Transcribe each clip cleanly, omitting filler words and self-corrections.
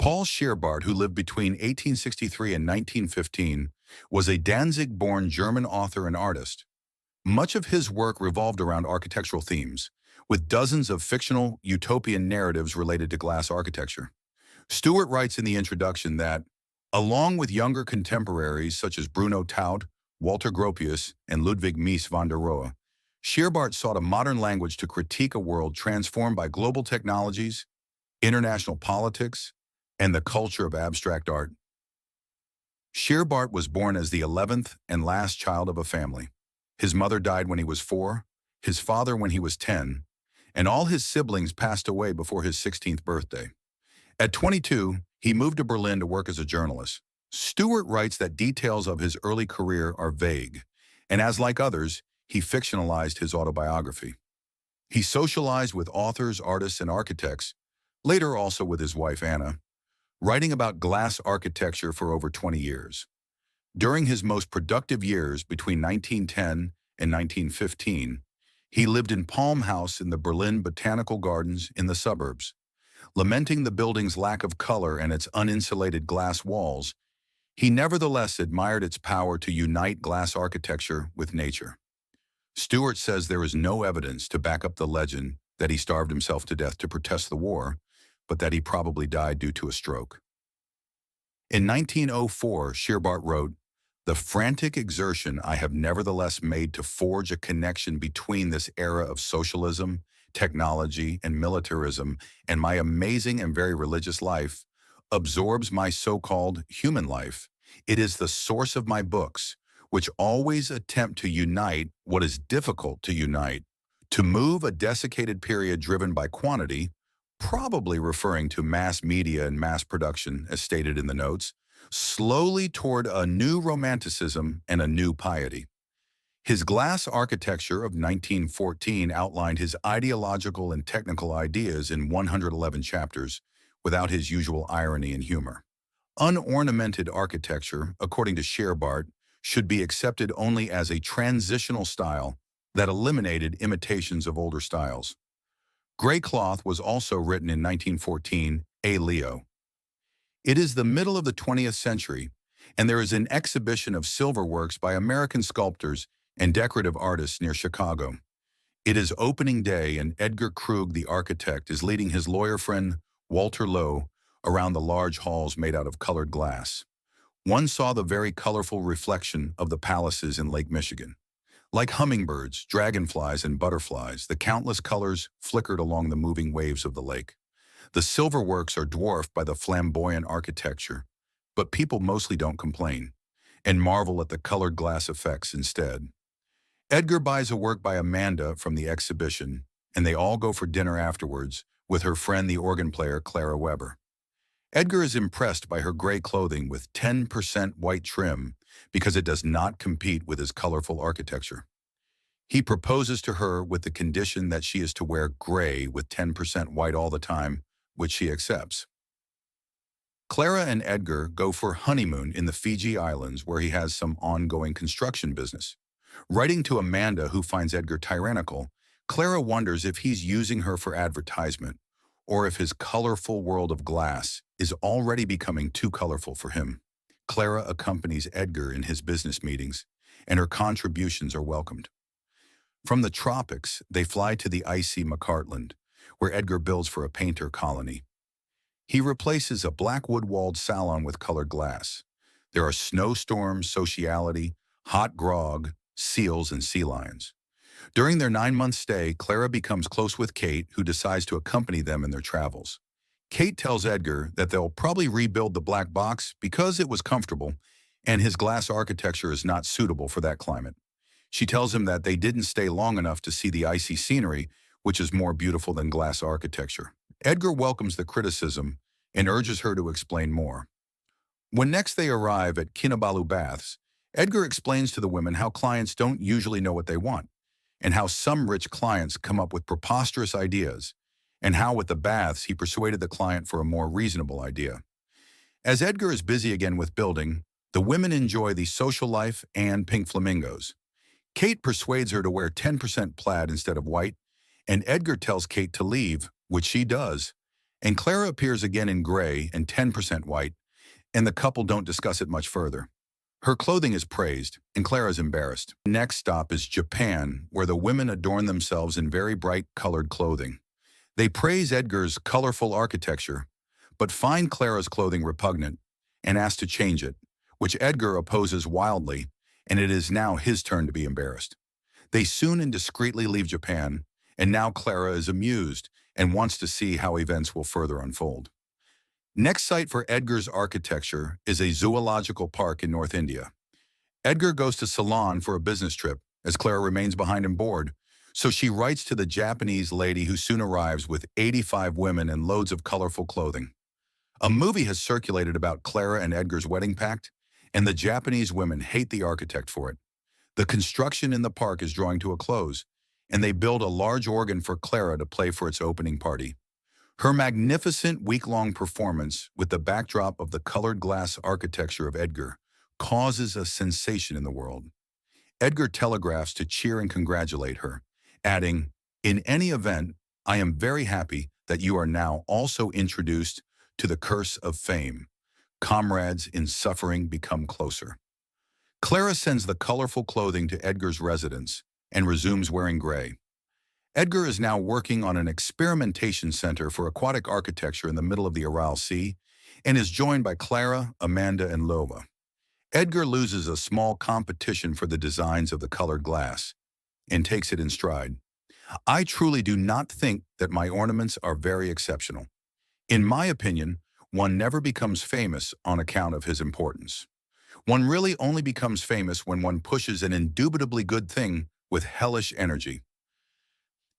Paul Scheerbart, who lived between 1863 and 1915, was a Danzig-born German author and artist. Much of his work revolved around architectural themes, with dozens of fictional, utopian narratives related to glass architecture. Stewart writes in the introduction that, along with younger contemporaries such as Bruno Taut, Walter Gropius, and Ludwig Mies van der Rohe, Scheerbart sought a modern language to critique a world transformed by global technologies, international politics, and the culture of abstract art. Scheerbart was born as the 11th and last child of a family. His mother died when he was 4, his father when he was 10, and all his siblings passed away before his 16th birthday. At 22, he moved to Berlin to work as a journalist. Stewart writes that details of his early career are vague, and as like others, he fictionalized his autobiography. He socialized with authors, artists, and architects, later also with his wife Anna, writing about glass architecture for over 20 years. During his most productive years between 1910 and 1915, he lived in Palm House in the Berlin Botanical Gardens in the suburbs. Lamenting the building's lack of color and its uninsulated glass walls, he nevertheless admired its power to unite glass architecture with nature. Stewart says there is no evidence to back up the legend that he starved himself to death to protest the war, but that he probably died due to a stroke. In 1904, Scheerbart wrote, "The frantic exertion I have nevertheless made to forge a connection between this era of socialism, technology, and militarism and my amazing and very religious life absorbs my so-called human life. It is the source of my books, which always attempt to unite what is difficult to unite, to move a desiccated period driven by quantity," probably referring to mass media and mass production as stated in the notes, slowly toward a new romanticism and a new piety. His glass architecture of 1914 outlined his ideological and technical ideas in 111 chapters, without his usual irony and humor. Unornamented architecture, according to Scheerbart, should be accepted only as a transitional style that eliminated imitations of older styles. Graycloth was also written in 1914, A. Leo. It is the middle of the 20th century, and there is an exhibition of silver works by American sculptors and decorative artists near Chicago. It is opening day, and Edgar Krug, the architect, is leading his lawyer friend Walter Lowe around the large halls made out of colored glass. One saw the very colorful reflection of the palaces in Lake Michigan. Like hummingbirds, dragonflies, and butterflies, the countless colors flickered along the moving waves of the lake. The silver works are dwarfed by the flamboyant architecture, but people mostly don't complain and marvel at the colored glass effects instead. Edgar buys a work by Amanda from the exhibition, and they all go for dinner afterwards with her friend the organ player Clara Weber. Edgar is impressed by her gray clothing with 10% white trim because it does not compete with his colorful architecture. He proposes to her with the condition that she is to wear gray with 10% white all the time, which she accepts. Clara and Edgar go for honeymoon in the Fiji Islands, where he has some ongoing construction business. Writing to Amanda, who finds Edgar tyrannical, Clara wonders if he's using her for advertisement, or if his colorful world of glass is already becoming too colorful for him. Clara accompanies Edgar in his business meetings, and her contributions are welcomed. From the tropics, they fly to the icy McCartland, where Edgar builds for a painter colony. He replaces a black wood-walled salon with colored glass. There are snowstorms, sociality, hot grog, seals, and sea lions. During their 9-month stay, Clara becomes close with Kate, who decides to accompany them in their travels. Kate tells Edgar that they'll probably rebuild the black box because it was comfortable, and his glass architecture is not suitable for that climate. She tells him that they didn't stay long enough to see the icy scenery, which is more beautiful than glass architecture. Edgar welcomes the criticism and urges her to explain more. When next they arrive at Kinabalu Baths, Edgar explains to the women how clients don't usually know what they want, and how some rich clients come up with preposterous ideas, and how with the baths he persuaded the client for a more reasonable idea. As Edgar is busy again with building, the women enjoy the social life and pink flamingos. Kate persuades her to wear 10% plaid instead of white, and Edgar tells Kate to leave, which she does, And Clara appears again in gray and 10% white, and the couple don't discuss it much further. Her clothing is praised, and Clara is embarrassed. Next stop is Japan, where the women adorn themselves in very bright colored clothing. They praise Edgar's colorful architecture, but find Clara's clothing repugnant and ask to change it, which Edgar opposes wildly, and it is now his turn to be embarrassed. They soon and discreetly leave Japan, and now Clara is amused and wants to see how events will further unfold. Next site for Edgar's architecture is a zoological park in North India. Edgar goes to Ceylon for a business trip, as Clara remains behind and bored, so she writes to the Japanese lady who soon arrives with 85 women and loads of colorful clothing. A movie has circulated about Clara and Edgar's wedding pact, and the Japanese women hate the architect for it. The construction in the park is drawing to a close, and they build a large organ for Clara to play for its opening party. Her magnificent week-long performance with the backdrop of the colored glass architecture of Edgar causes a sensation in the world. Edgar telegraphs to cheer and congratulate her, adding, "In any event, I am very happy that you are now also introduced to the curse of fame. Comrades in suffering become closer." Clara sends the colorful clothing to Edgar's residence and resumes wearing gray. Edgar is now working on an experimentation center for aquatic architecture in the middle of the Aral Sea and is joined by Clara, Amanda, and Lova. Edgar loses a small competition for the designs of the colored glass and takes it in stride. "I truly do not think that my ornaments are very exceptional. In my opinion, one never becomes famous on account of his importance. One really only becomes famous when one pushes an indubitably good thing with hellish energy."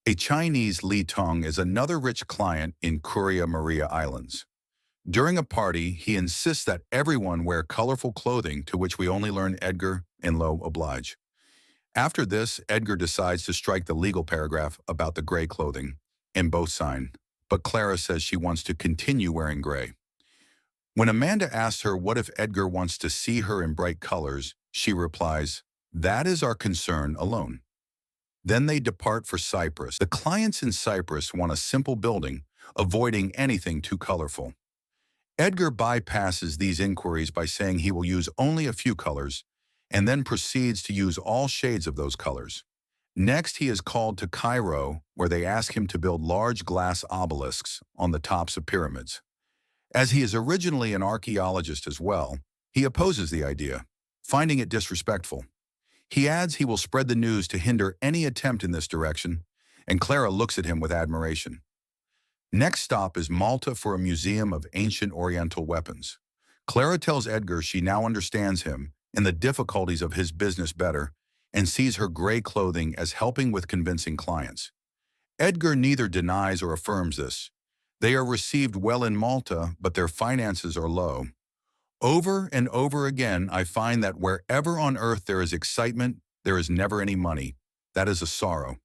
A Chinese Li Tong is another rich client in Kuria Maria Islands. During a party, he insists that everyone wear colorful clothing, to which we only learn Edgar and Lo oblige. After this, Edgar decides to strike the legal paragraph about the gray clothing, and both sign. But Clara says she wants to continue wearing gray. When Amanda asks her what if Edgar wants to see her in bright colors, she replies, "That is our concern alone." Then they depart for Cyprus. The clients in Cyprus want a simple building, avoiding anything too colorful. Edgar bypasses these inquiries by saying he will use only a few colors, and then proceeds to use all shades of those colors. Next, he is called to Cairo, where they ask him to build large glass obelisks on the tops of pyramids. As he is originally an archaeologist as well, he opposes the idea, finding it disrespectful. He adds he will spread the news to hinder any attempt in this direction, and Clara looks at him with admiration. Next stop is Malta for a museum of ancient Oriental weapons. Clara tells Edgar she now understands him and the difficulties of his business better, and sees her gray clothing as helping with convincing clients. Edgar neither denies or affirms this. They are received well in Malta, but their finances are low. Over and over again, I find that wherever on earth there is excitement, there is never any money. That is a sorrow.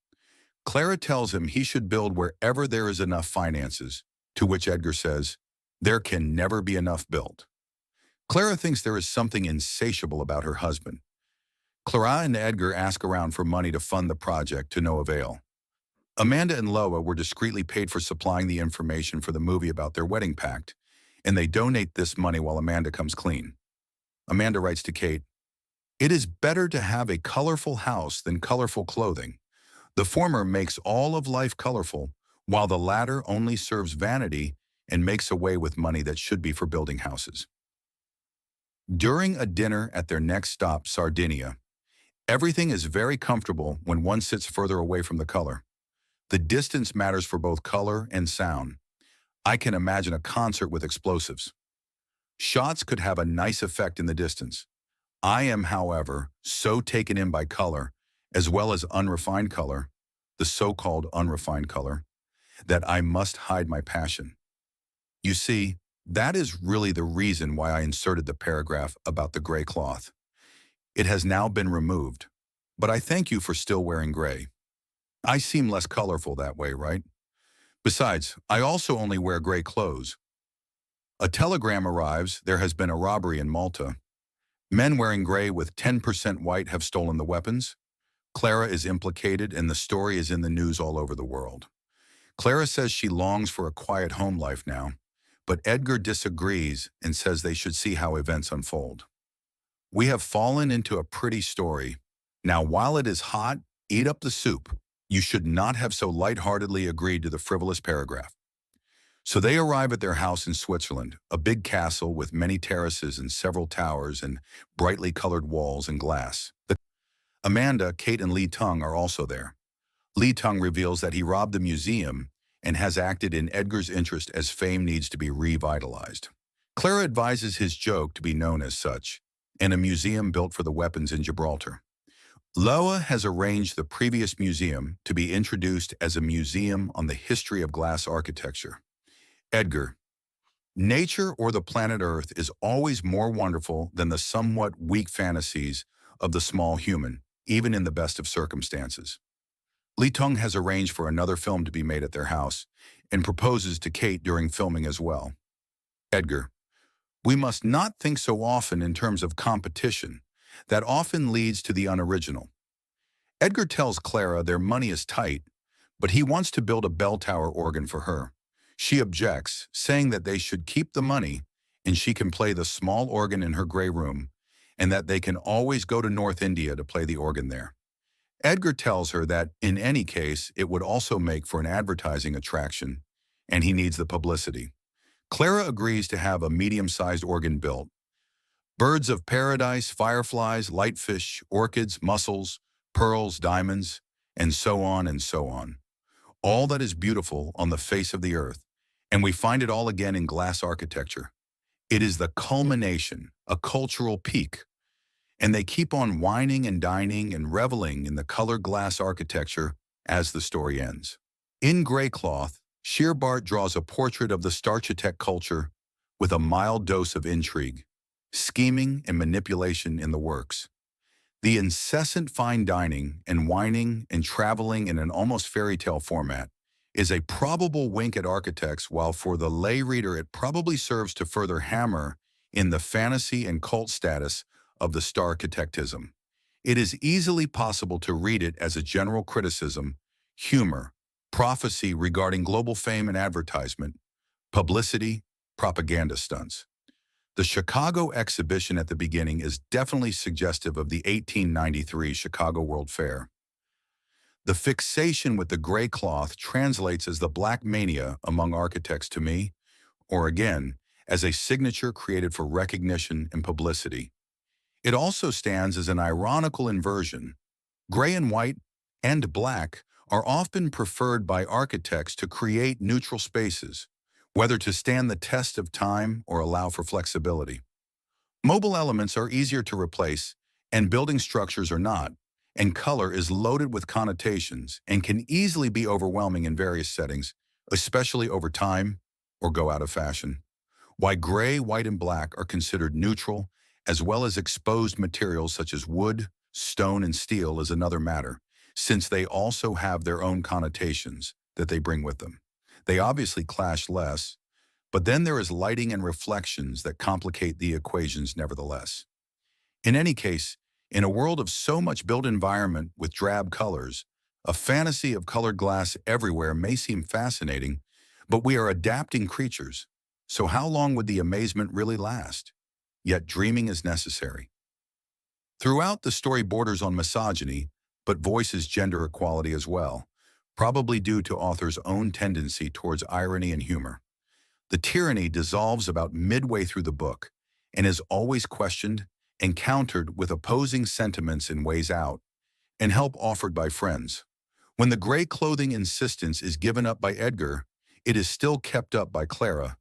Clara tells him he should build wherever there is enough finances, to which Edgar says, "There can never be enough built." Clara thinks there is something insatiable about her husband. Clara and Edgar ask around for money to fund the project, to no avail. Amanda and Loa were discreetly paid for supplying the information for the movie about their wedding pact, and they donate this money while Amanda comes clean. Amanda writes to Kate, "It is better to have a colorful house than colorful clothing. The former makes all of life colorful, while the latter only serves vanity and makes away with money that should be for building houses." During a dinner at their next stop, Sardinia, everything is very comfortable when one sits further away from the color. The distance matters for both color and sound. I can imagine a concert with explosives. Shots could have a nice effect in the distance. I am, however, so taken in by color, as well as unrefined color, the so-called unrefined color, that I must hide my passion. You see, that is really the reason why I inserted the paragraph about the gray cloth. It has now been removed, but I thank you for still wearing gray. I seem less colorful that way, right? Besides, I also only wear gray clothes. A telegram arrives, there has been a robbery in Malta. Men wearing gray with 10% white have stolen the weapons. Clara is implicated and the story is in the news all over the world. Clara says she longs for a quiet home life now, but Edgar disagrees and says they should see how events unfold. We have fallen into a pretty story. Now, while it is hot, eat up the soup. You should not have so lightheartedly agreed to the frivolous paragraph. So they arrive at their house in Switzerland, a big castle with many terraces and several towers and brightly colored walls and glass. Amanda, Kate, and Lee Tung are also there. Lee Tung reveals that he robbed the museum and has acted in Edgar's interest as fame needs to be revitalized. Clara advises his joke to be known as such, and a museum built for the weapons in Gibraltar. Loa has arranged the previous museum to be introduced as a museum on the history of glass architecture. Edgar, nature or the planet Earth is always more wonderful than the somewhat weak fantasies of the small human, even in the best of circumstances. Lee Tung has arranged for another film to be made at their house and proposes to Kate during filming as well. Edgar, we must not think so often in terms of competition. That often leads to the unoriginal. Edgar tells Clara their money is tight, but he wants to build a bell tower organ for her. She objects, saying that they should keep the money and she can play the small organ in her gray room and that they can always go to North India to play the organ there. Edgar tells her that, in any case, it would also make for an advertising attraction, and he needs the publicity. Clara agrees to have a medium-sized organ built. Birds of paradise, fireflies, lightfish, orchids, mussels, pearls, diamonds, and so on and so on. All that is beautiful on the face of the earth, and we find it all again in glass architecture. It is the culmination, a cultural peak, and they keep on wining and dining and reveling in the colored glass architecture as the story ends. In Graycloth, Scheerbart draws a portrait of the starchitect culture with a mild dose of intrigue, scheming and manipulation in the works. The incessant fine dining and wining and traveling in an almost fairy tale format is a probable wink at architects, while for the lay reader it probably serves to further hammer in the fantasy and cult status of the starchitectism. It is easily possible to read it as a general criticism, humor, prophecy regarding global fame and advertisement, publicity, propaganda stunts. The Chicago exhibition at the beginning is definitely suggestive of the 1893 Chicago World Fair. The fixation with the gray cloth translates as the black mania among architects to me, or again, as a signature created for recognition and publicity. It also stands as an ironical inversion. Gray and white and black are often preferred by architects to create neutral spaces, whether to stand the test of time or allow for flexibility. Mobile elements are easier to replace, and building structures are not, and color is loaded with connotations and can easily be overwhelming in various settings, especially over time or go out of fashion. Why gray, white, and black are considered neutral, as well as exposed materials such as wood, stone, and steel is another matter, since they also have their own connotations that they bring with them. They obviously clash less, but then there is lighting and reflections that complicate the equations nevertheless. In any case, in a world of so much built environment with drab colors, a fantasy of colored glass everywhere may seem fascinating, but we are adapting creatures, so how long would the amazement really last? Yet dreaming is necessary. Throughout, the story borders on misogyny, but voices gender equality as well, probably due to author's own tendency towards irony and humor. The tyranny dissolves about midway through the book and is always questioned and countered with opposing sentiments in Ways Out and help offered by friends. When the gray clothing insistence is given up by Edgar, it is still kept up by Clara,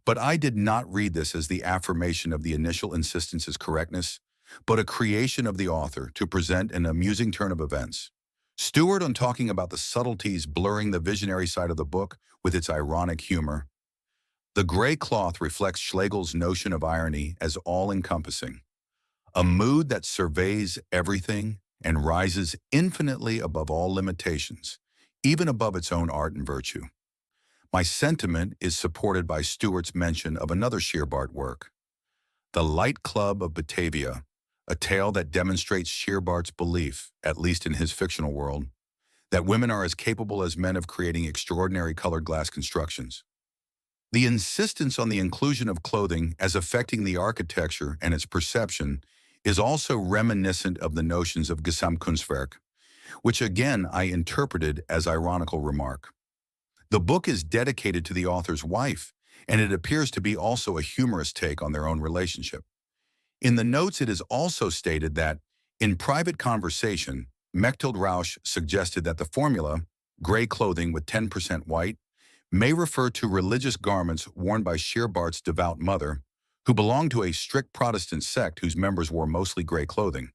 but I did not read this as the affirmation of the initial insistence's correctness, but a creation of the author to present an amusing turn of events. Stewart on talking about the subtleties blurring the visionary side of the book with its ironic humor. The gray cloth reflects Schlegel's notion of irony as all-encompassing, a mood that surveys everything and rises infinitely above all limitations, even above its own art and virtue. My sentiment is supported by Stewart's mention of another Scheerbart work, The Light Club of Batavia, a tale that demonstrates Scheerbart's belief, at least in his fictional world, that women are as capable as men of creating extraordinary colored glass constructions. The insistence on the inclusion of clothing as affecting the architecture and its perception is also reminiscent of the notions of Gesamtkunstwerk, which again I interpreted as ironical remark. The book is dedicated to the author's wife, and it appears to be also a humorous take on their own relationship. In the notes, it is also stated that, in private conversation, Mechthild Rausch suggested that the formula, gray clothing with 10% white, may refer to religious garments worn by Scheerbart's devout mother, who belonged to a strict Protestant sect whose members wore mostly gray clothing.